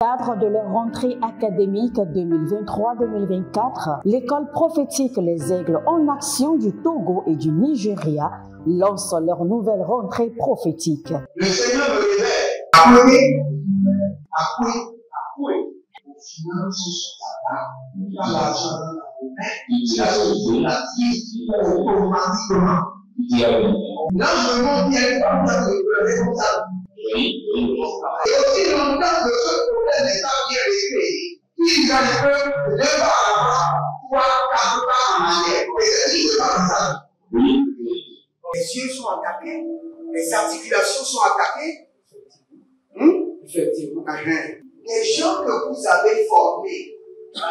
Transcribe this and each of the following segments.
Cadre de leur rentrée académique 2023-2024, l'école prophétique Les Aigles en Action du Togo et du Nigeria lance leur nouvelle rentrée prophétique. Le Seigneur me révèle. Appelez. Au final, dans l'argent, la vie, automatiquement. Là, je me demande bien comment ça peut pleurer comme ça. Et aussi longtemps que ce problème n'est pas bien réglé, il y a un peu de pas à l'avant, 3, 4 pas en arrière. Et c'est ce qui se passe comme ça. Les yeux sont attaqués, les articulations sont attaquées. Effectivement. Les gens que vous avez formés,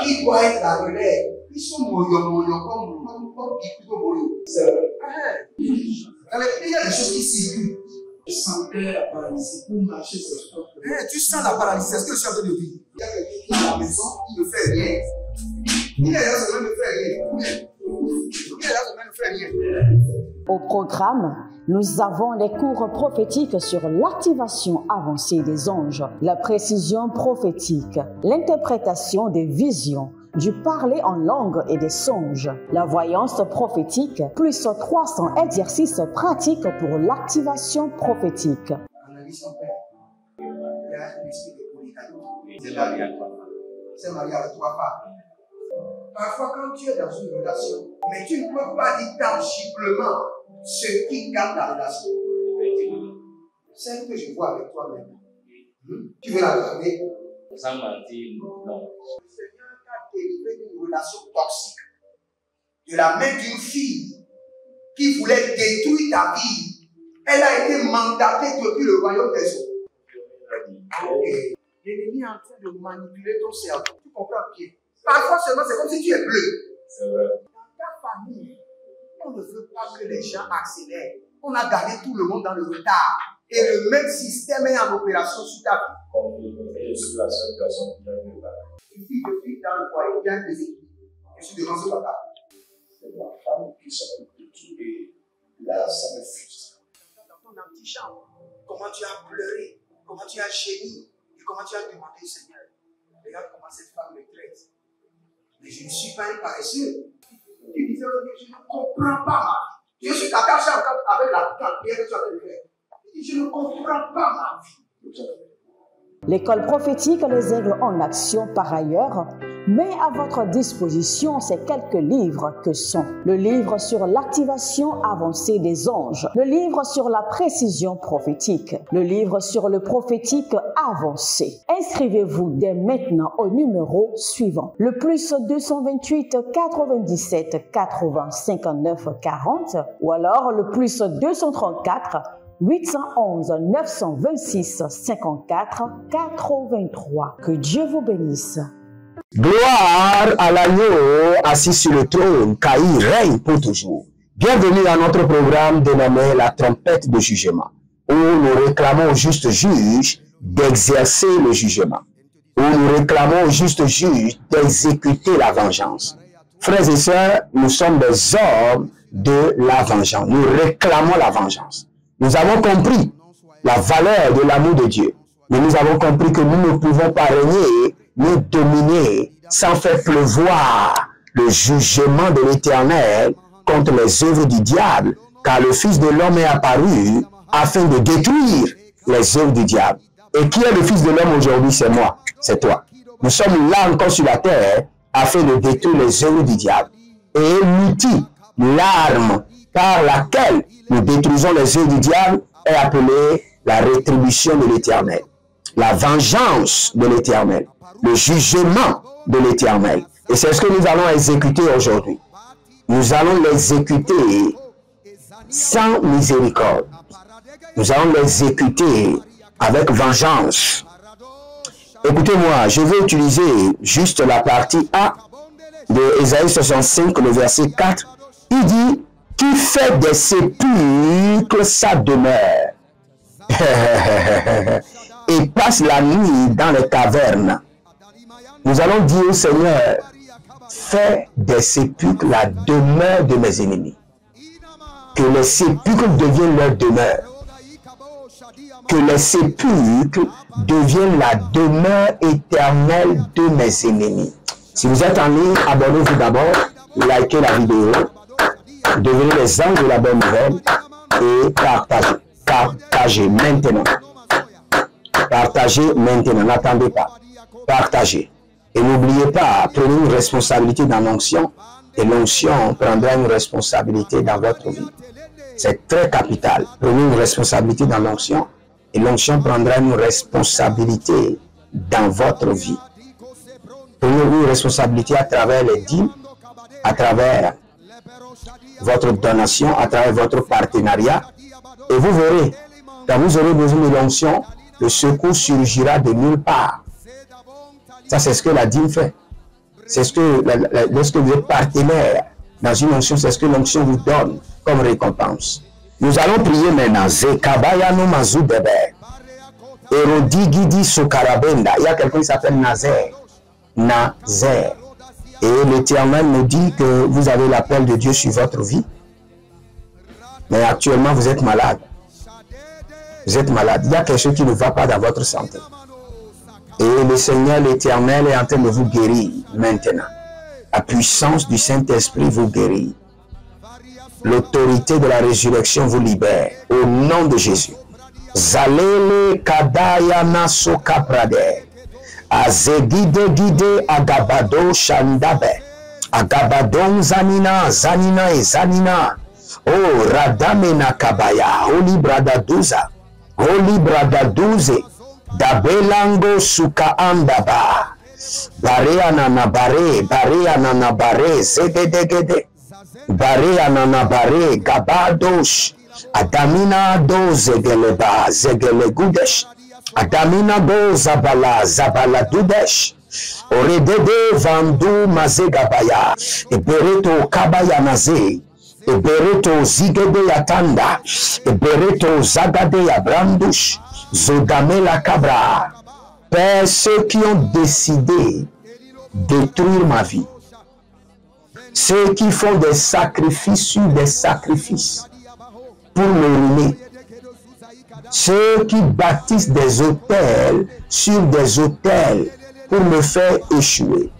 qui doivent être la relève, ils sont moyo comme plutôt moyo. C'est vrai. Dans les pays, il y a des choses qui circulent. Je sentais la paralysie pour marcher sur le corps. Tu sens la paralysie, c'est ce que je suis en train de dire. Il y a quelqu'un qui est à la maison, il ne fait rien. Il est là, ça ne fait rien. Il est là, ça ne fait rien. Au programme, nous avons les cours prophétiques sur l'activation avancée des anges, la précision prophétique, l'interprétation des visions, du parler en langue et des songes, la voyance prophétique, plus 300 exercices pratiques pour l'activation prophétique. Analyse ton père. Il y a un esprit de polygamy. C'est marié à 3 femmes. C'est marié à 3 femmes. Parfois, quand tu es dans une relation, mais tu ne peux pas dire tangiblement ce qui garde la relation. Celle que je vois avec toi-même. Tu veux la garder? Sans mentir, non. Le Seigneur t'a délivré d'une relation toxique. De la main d'une fille qui voulait détruire ta vie. Elle a été mandatée depuis le royaume des eaux. Et l'ennemi est en train de manipuler ton cerveau. Tu comprends bien? Parfois seulement, c'est comme si tu es bleu. C'est vrai. Dans ta famille, on ne veut pas que les gens accélèrent. On a gardé tout le monde dans le retard. Et le même système est en opération sur ta vie. Je suis la seule personne qui a vu ça. Une fille de fille dans le foyer, bien déséquilibrée. Je suis devant ce papa. C'est ma femme qui s'occupe de tout et là, ça me frustre. Dans ton antichambre, comment tu as pleuré, comment tu as gémi et comment tu as demandé au Seigneur. Regarde comment cette femme me traite. Mais je ne suis pas un paresseux. Tu disais, je ne comprends pas ma vie. Je suis attaché avec la prière que tu as fait de faire. Je ne comprends pas ma vie. L'école prophétique Les Aigles en Action, par ailleurs, met à votre disposition ces quelques livres que sont le livre sur l'activation avancée des anges, le livre sur la précision prophétique, le livre sur le prophétique avancé. Inscrivez-vous dès maintenant au numéro suivant, le plus 228 97 80 59 40 ou alors le plus 234 811 926 54 83. Que Dieu vous bénisse. Gloire à l'agneau assis sur le trône, car il règne pour toujours. Bienvenue à notre programme dénommé la trompette de jugement, où nous réclamons au juste juge d'exercer le jugement, où nous réclamons au juste juge d'exécuter la vengeance. Frères et sœurs, nous sommes des hommes de la vengeance. Nous réclamons la vengeance. Nous avons compris la valeur de l'amour de Dieu. Mais nous avons compris que nous ne pouvons pas régner ni dominer sans faire pleuvoir le jugement de l'Éternel contre les œuvres du diable, car le Fils de l'homme est apparu afin de détruire les œuvres du diable. Et qui est le Fils de l'homme aujourd'hui? C'est moi, c'est toi. Nous sommes là encore sur la terre afin de détruire les œuvres du diable. Et l'outil, l'arme par laquelle nous détruisons les œuvres du diable est appelée la rétribution de l'Éternel, la vengeance de l'Éternel, le jugement de l'Éternel. Et c'est ce que nous allons exécuter aujourd'hui. Nous allons l'exécuter sans miséricorde. Nous allons l'exécuter avec vengeance. Écoutez-moi, je vais utiliser juste la partie A de Ésaïe 65, le verset 4. Il dit, qui fait des sépulcres sa demeure et passe la nuit dans les cavernes. Nous allons dire au Seigneur, fais des sépulcres la demeure de mes ennemis. Que les sépulcres deviennent leur demeure. Que les sépulcres devienne la demeure éternelle de mes ennemis. Si vous êtes en ligne, abonnez-vous d'abord, likez la vidéo, devenez les anges de la bonne nouvelle et partagez. Partagez maintenant. Partagez maintenant, n'attendez pas. Partagez. Et n'oubliez pas, prenez une responsabilité dans l'onction et l'onction prendra une responsabilité dans votre vie. C'est très capital. Prenez une responsabilité dans l'onction et l'onction prendra une responsabilité dans votre vie. Prenez une responsabilité à travers les dîmes, à travers votre donation, à travers votre partenariat. Et vous verrez, quand vous aurez besoin de l'onction, le secours surgira de nulle part. Ça, c'est ce que la dîme fait. C'est ce que, lorsque vous êtes partenaire dans une onction, c'est ce que l'onction vous donne comme récompense. Nous allons prier maintenant. Zekabayano Mazudebe. Erodigidi Sokarabenda. Il y a quelqu'un qui s'appelle Nazer. Nazer. Et l'Éternel nous dit que vous avez l'appel de Dieu sur votre vie. Mais actuellement, vous êtes malade. Vous êtes malade. Il y a quelque chose qui ne va pas dans votre santé. Et le Seigneur, l'Éternel, est en train de vous guérir maintenant. La puissance du Saint-Esprit vous guérit. L'autorité de la résurrection vous libère. Au nom de Jésus. Zalele kadayana sokaprade. Azegide guide agabado shandabe. Agabadon zanina, zanina et zanina. Oh, radamena kabaya. Holy bradaduza. Holy bradaduze. Dabelango suka andaba. Bare anana bare, bare anana bare, zegedegede. Bare anana bare, gabadosh. Adamina do zegeleba, zegelegudesh. Adamina do zabala, zabala dudesh. Oredede vandu mazegabaya. Ebereto kabaya naze. Ebereto zigede yatanda. Ebereto zagade yabrandush. Zodamela Cabra. Père, ceux qui ont décidé de détruire ma vie, ceux qui font des sacrifices sur des sacrifices pour me ruiner, ceux qui bâtissent des autels sur des autels pour me faire échouer,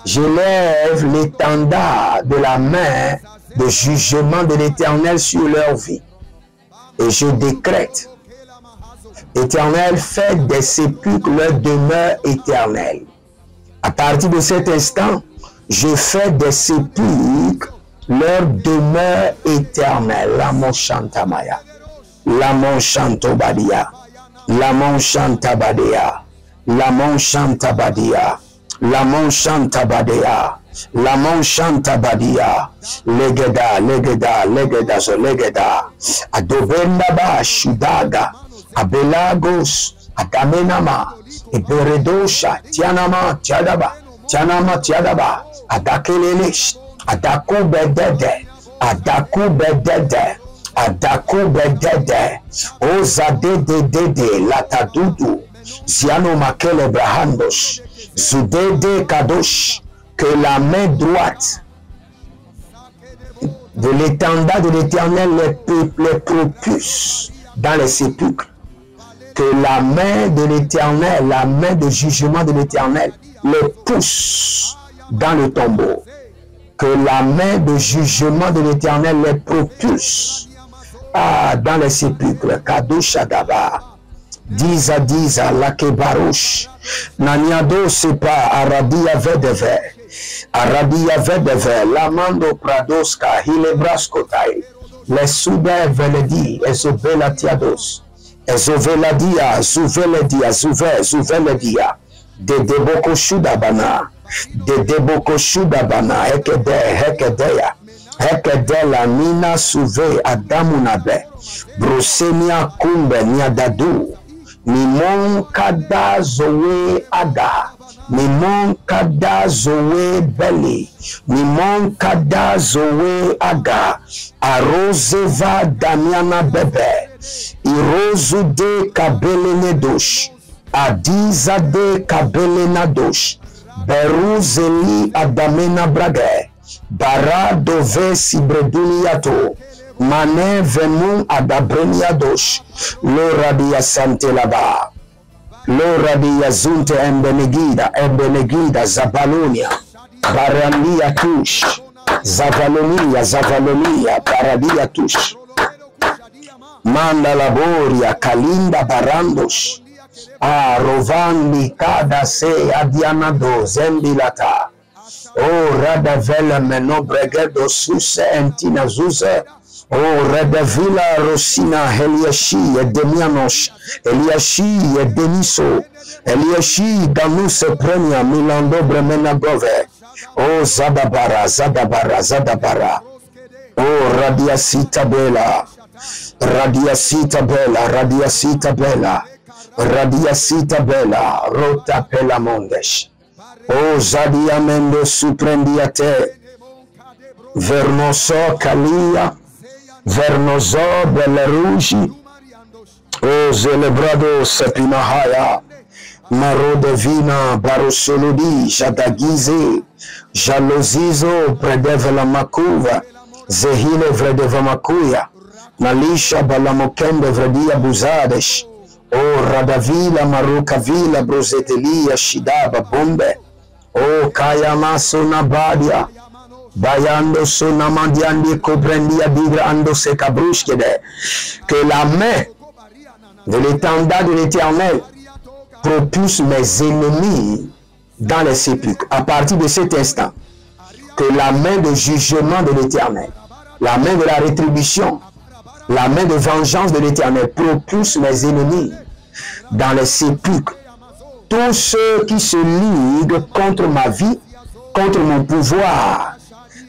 j'élève l'étendard de la main de jugement de l'Éternel sur leur vie et je décrète: Éternel, fait des sépulcres leur demeure éternelle. À partir de cet instant, je fais des sépulcres leur demeure éternelle. Lamon Chantamaya, Lamon Chantobadia, Lamon Chantabadia, Lamon Chantabadia, Lamon Chantabadia, Lamon Chantabadia, Legeda, Legeda, Legeda, Legeda, Adobendaba, Shudaga. Abelagos, Adamenama, Eberedosha, Tianama, Tiadaba, Tianama, Tiadaba, Adakelelesh, Adakubedede, Adakubedede, Adakubedede, Ozadedede, Latadudu, Ziano Makele Brahandos, Zudede Kadosh, que la main droite de l'étendard de l'Éternel les propulse dans les sépulcres. Que la main de l'Éternel, la main de jugement de l'Éternel les pousse dans le tombeau. Que la main de jugement de l'Éternel les propulse dans les sépulcres. Kadosha Daba, Diza Diza, Lakebarouche, Naniado Sepa, Aradia Vedeve, Aradia Vedeve, Lamando Pradoska, Hilebraskotai, les Soudains Veledi, Ezobelatiados. Ezoveladia, Zuveledia, Zuveledia, de Deboko Shudabana, de Deboko Shudabana, Hekedeya, Hekedela, Nina Suve, Adamunabe, Brosenia Kumbe, Niadadu, Nimon Kada Zoe Ada, Nimon Kada Zoe Beli, Nimon Kada Zoe Aga, Aroseva Damiana Bebe, Irozu de Kabelenedosh, Adiza de Kabelenadosh, Beruzeli Adamena Brage, Bara Dove Sibreduniato, Mane Venu Adabreniadosh, Loradia Sante Laba. Lora di Yazunte Embenegida, Zabalonia, Barandia Tush, Zavalonia, Paradia Tush, Manda Laboria, Kalinda Barandos, Rovandi Kada Se Adianado, Zembilata, Radavela Menobregedo Suse Entina Zuze, Radavila Rosina Eliashi Demianos, Eliashi Deniso, Eliashi Danuse Premia Milando Bremenagove, Zadabara, Radiasita Bella, Radiasita Bella, Rota Pela Mondesh, Zadiamendo Suprendiate, Vernoso Kalia, Vernoso Belerugi, Zelebrado Sepinahaya, Maro Devina, Barosolodi, Jadagize, Jalozizo, Predevela Makuva, Zehile Vredeva Makuya, Nalisha Balamokende Vredia Buzades, Radavila Marukavila Brosetelia Shidaba Bombe, Kayama Sonabadia, Bayando Sonamandiandi Cobrendia Bigra Ando Sekabrushkede, que la main de l'étendard de l'Éternel propulse mes ennemis dans les sépulcres. À partir de cet instant, que la main de jugement de l'Éternel, la main de la rétribution, la main de vengeance de l'Éternel propulse mes ennemis dans les sépulcres. Tous ceux qui se liguent contre ma vie, contre mon pouvoir,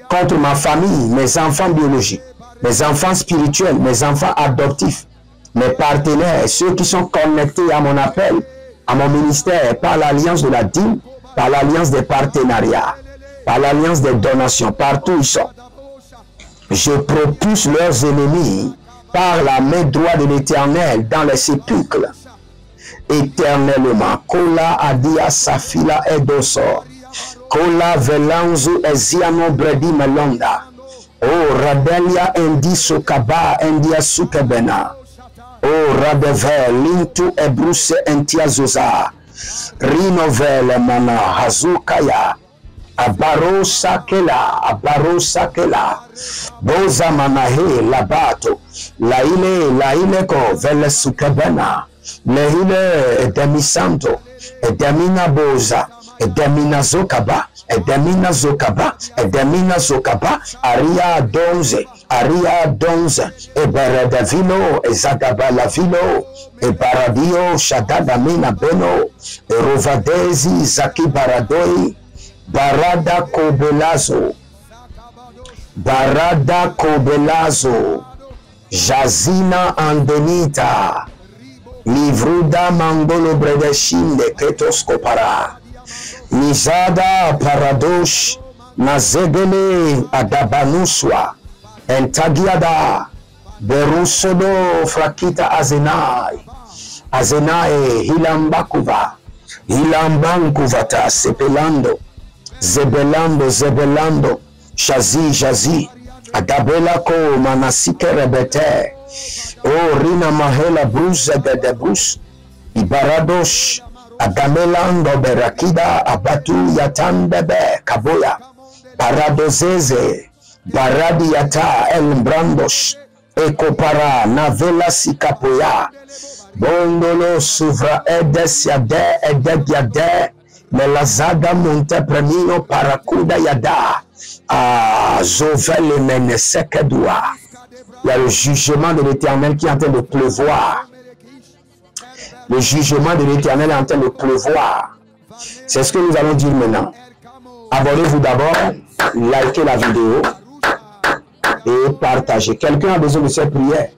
contre ma famille, mes enfants biologiques, mes enfants spirituels, mes enfants adoptifs, mes partenaires, ceux qui sont connectés à mon appel, à mon ministère, par l'alliance de la dîme, par l'alliance des partenariats, par l'alliance des donations, partout où ils sont. Je propulse leurs ennemis par la main droite de l'Éternel dans les sépulcres. Éternellement, Kola Adia Safila Edosor, Kola Velanzu Eziano Bredi Melonda, Radelia Endi Sokaba Endia Sukebena, Radevel Lintu Ebruse Entiazoza, Rinovel Mana Hazukaya, Abarosa Kela, Boza Manahe Labato, Laile Ko Vele Sukebena, Lehile Edemisanto, Edemina Boza, Edemina Zokaba, Aria Donze, Eberedavilo, Ezagabalavilo, Ebaradio, Shadadamina Beno, Erovadezi, Zaki Baradoi, Barada Kobelazo, Jazina Andenita, Livruda Mangolo Bredeshinde Ketoskopara, Nizada Paradosh, Nazegele Adabanuswa, Entagiada, Berusodo Frakita Azenai, Hilambankuvata, Zebelando, Shazi, Adabelako, Manasike Rebete, Rina Mahela Bruce de Bruce, Ibaradosh, Adamelando Berakida, Abatu Yatandebe, Kaboya, Paradozeze, Baradiata, El Brandosh, Ekopara, Navela Sikapoya, Bondolo Suvra Edesiade, Edegiade, Melazaga Monte Premino Paracuda Yada, Zovel Menesekedua. Il y a le jugement de l'Éternel qui est en train de pleuvoir. Le jugement de l'Éternel est en train de pleuvoir. C'est ce que nous allons dire maintenant. Abonnez-vous d'abord, likez la vidéo et partagez. Quelqu'un a besoin de ces prières.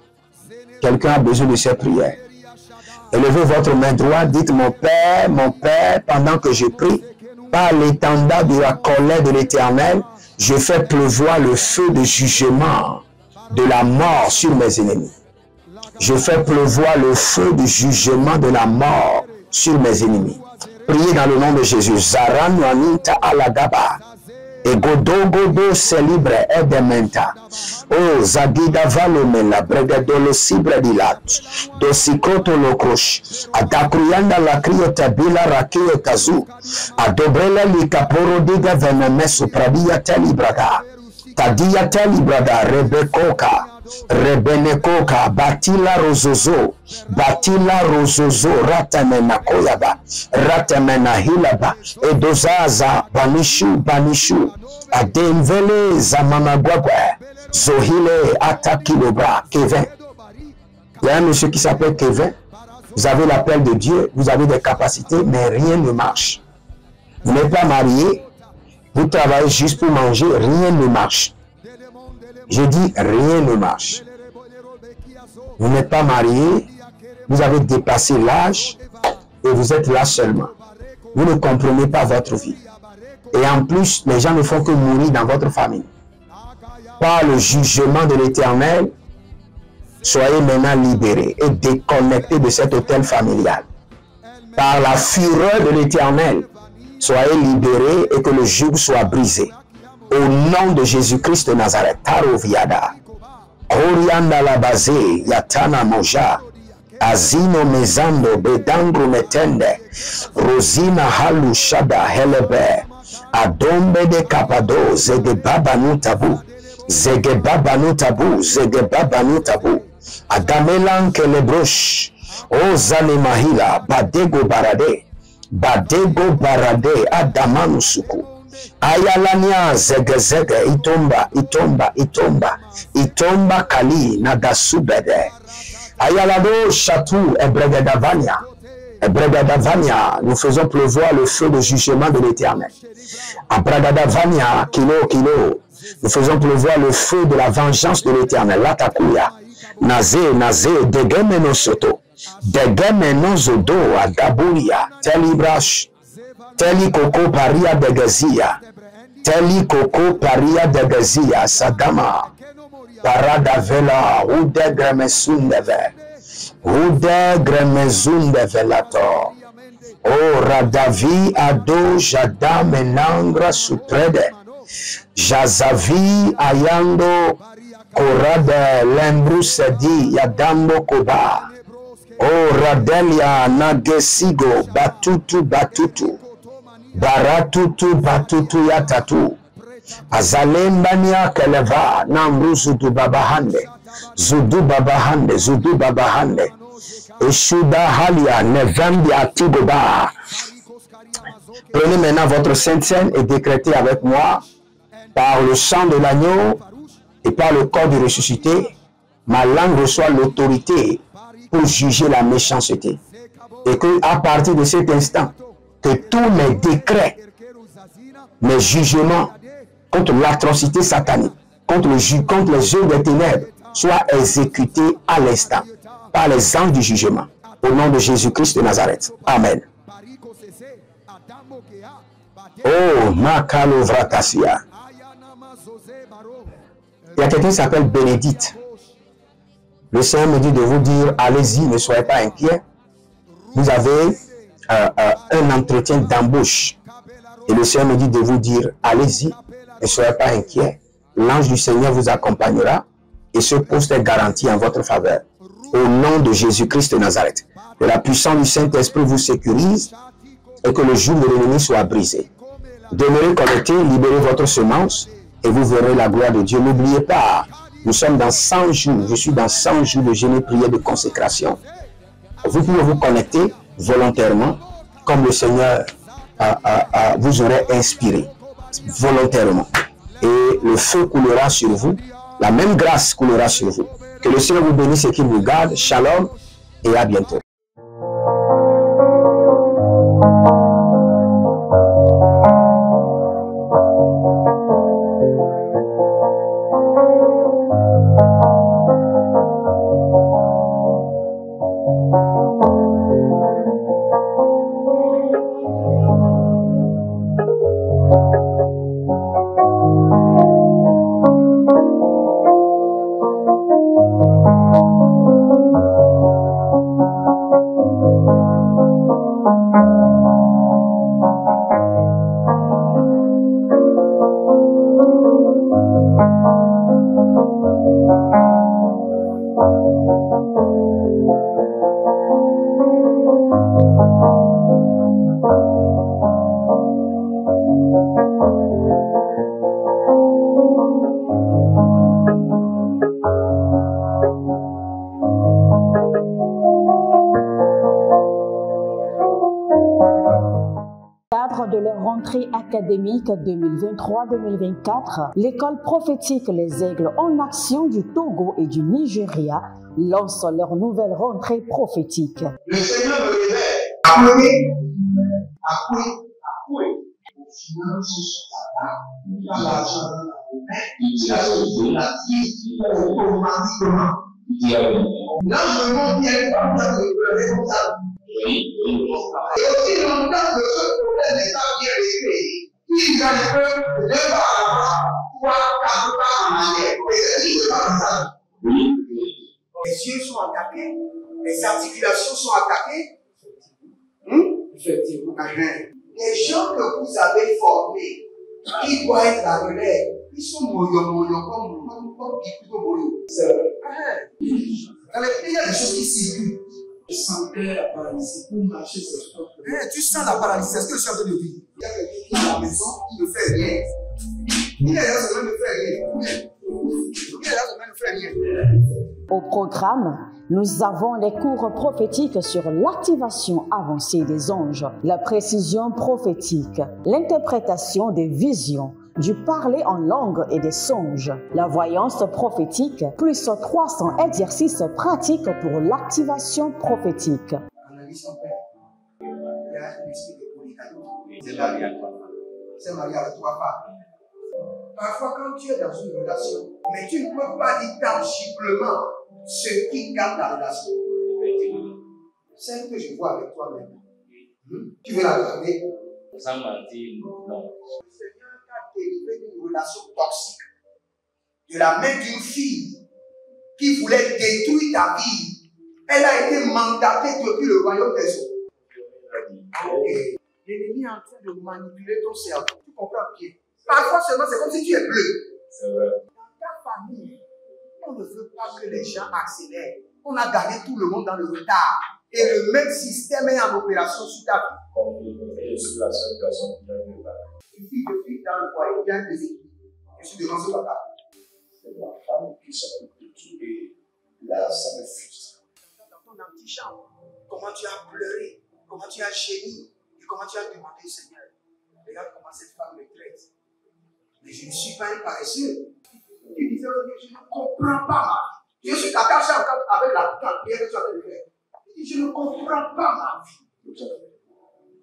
Élevez votre main droite, dites mon Père, pendant que je prie, par l'étendard de la colère de l'Éternel, je fais pleuvoir le feu de jugement de la mort sur mes ennemis. Je fais pleuvoir le feu du jugement de la mort sur mes ennemis. Priez dans le nom de Jésus. Zaran Yaninta Alagaba. E godogodo celibre edementa. O zagida valomela bregadolo sibre dilat. Dosikoto lokrosh. Adakriyanda la kriota bila rakio tazu. Adobrela likaporo diga venemesu pradia telibrada. Tadia telibrada rebekoka. Rebenekoka batila rozozo ratamena koyaba ratamena hilaba edozaza banishu adenvele za mamagwagwa zohile atakilobra Kevin. Il y a un monsieur qui s'appelle Kevin. Vous avez l'appel de Dieu, vous avez des capacités, mais rien ne marche. Vous n'êtes pas marié, vous travaillez juste pour manger, rien ne marche. Je dis rien ne marche. Vous n'êtes pas marié, vous avez dépassé l'âge et vous êtes là seulement. Vous ne comprenez pas votre vie. Et en plus, les gens ne font que mourir dans votre famille. Par le jugement de l'Éternel, soyez maintenant libérés et déconnectés de cet hôtel familial. Par la fureur de l'Éternel, soyez libérés et que le joug soit brisé. Au nom de Jésus-Christ de Nazareth, Taroviada, Orianda la base, Yatana Moja, Azino Mezando, Bedangro Metende, Rosina Halu Shada Helebe, Adombe de Capado, Zegebabanu Tabu, Zegebabanu Tabu, Zegebabanu Tabu, Adamelan Kelebrosh, Ozane Mahila, Badego Barade, Adamanu Suku. Ayalania zegezege itomba kali nagasubede ayalado chatou ebregadavania. Nous faisons pleuvoir le feu de jugement de l'Éternel. Abregadavania kilo, nous faisons pleuvoir le feu de la vengeance de l'Éternel. Latakuya naze degemeno soto degemeno zodo adaburia telibrash. Teli koko paria de gazia. Teli koko paria de gazia. Sadama. Parada vela. Ude gremesundeve. Ude gremesundeve lato. O radavi ado jada menangra suprede. Jazavi ayando. Korade lembrusedi yadambo koba. O radelia nagesigo batutu. Batutu yatatu. Azalembania keleva namru zudu babahande. Eshuda halia nevambi atigoba. Prenez maintenant votre sainte scène et décrétez avec moi, par le sang de l'agneau et par le corps du ressuscité, ma langue reçoit l'autorité pour juger la méchanceté. Et que à partir de cet instant, que tous mes décrets, mes jugements contre l'atrocité satanique, contre les œuvres des ténèbres, soient exécutés à l'instant par les anges du jugement. Au nom de Jésus-Christ de Nazareth. Amen. Oh, Makalo Vratasia. Il y a quelqu'un qui s'appelle Bénédicte. Le Seigneur me dit de vous dire, allez-y, ne soyez pas inquiets. Vous avez un entretien d'embauche. Et le Seigneur me dit de vous dire, allez-y, ne soyez pas inquiets. L'ange du Seigneur vous accompagnera et ce poste est garanti en votre faveur. Au nom de Jésus-Christ de Nazareth. Que la puissance du Saint-Esprit vous sécurise et que le joug de l'ennemi soit brisé. Demeurez connectés, libérez votre semence et vous verrez la gloire de Dieu. N'oubliez pas, nous sommes dans 100 jours. Je suis dans 100 jours de jeûne et prière de consécration. Vous pouvez vous connecter volontairement, comme le Seigneur vous aurait inspiré, volontairement. Et le feu coulera sur vous, la même grâce coulera sur vous. Que le Seigneur vous bénisse et qu'il vous garde. Shalom et à bientôt. l'heure de leur rentrée académique 2023-2024, l'école prophétique Les Aigles en Action du Togo et du Nigeria lance leur nouvelle rentrée prophétique. Le Seigneur me révèle. Appelez. Au final, il a l'argent dans la main. Il a sauvé la vie automatiquement. Là, je me montre bien comme ça, de pleurer comme ça. Et aussi longtemps que ce problème n'est pas bien réglé, il y a un peu de pas avoir 3, 4 pas en arrière. Et c'est pas comme ça. Les yeux sont attaqués, les articulations sont attaquées. Effectivement. Les gens que vous avez formés, qui doivent être la relève, ils sont moyo comme plutôt moyo. C'est vrai. Dans les pays, il y a des choses qui circulent. Je sentais la paralysie pour marcher sur le corps. Tu sens la paralysie, c'est ce que je suis en train de dire. Il y a quelqu'un qui est à la maison, qui ne fait rien. Il est là, ça ne fait rien. Au programme, nous avons les cours prophétiques sur l'activation avancée des anges, la précision prophétique, l'interprétation des visions, du parler en langue et des songes, la voyance prophétique, plus 300 exercices pratiques pour l'activation prophétique. Analyse ton père. Il y a un esprit de polygamie. C'est marié à 3 femmes. C'est marié avec 3 femmes. Parfois, quand tu es dans une relation, mais tu ne peux pas dire tangiblement ce qui garde la relation. Celle que je vois avec toi maintenant. Tu veux la garder? Sans mentir, non. Délivré d'une relation toxique de la main d'une fille qui voulait détruire ta vie. Elle a été mandatée depuis le royaume des eaux. L'ennemi est en train de manipuler ton cerveau. Tu comprends bien? Parfois seulement, c'est comme si tu es bleu. C'est vrai. Dans ta famille, on ne veut pas que les gens accélèrent. On a gardé tout le monde dans le retard. Et le même système est en opération sur ta vie. Je suis la seule personne qui a eu le bac. Une fille de fille dans le foyer, bien déséquilibrée. Je suis devant ce papa. C'est ma femme qui s'occupe de tout et là, ça me frustre. Dans ton antichambre, comment tu as pleuré, comment tu as gémi et comment tu as demandé au Seigneur. Regarde comment cette femme me traite. Mais je ne suis pas un paresseux. Tu disais que je ne comprends pas ma vie. Je suis attaché avec la prière que tu as fait de faire. Je ne comprends pas ma vie.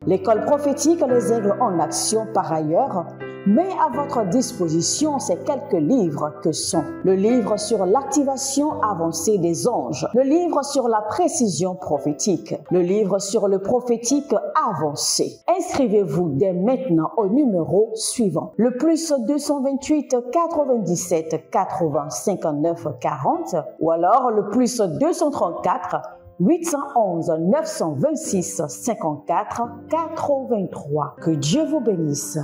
L'école prophétique Les Aigles en Action, par ailleurs, met à votre disposition ces quelques livres que sont le livre sur l'activation avancée des anges, le livre sur la précision prophétique, le livre sur le prophétique avancé. Inscrivez-vous dès maintenant au numéro suivant, le plus 228 97 80 59 40 ou alors le plus 234 811 926 54 83. Que Dieu vous bénisse.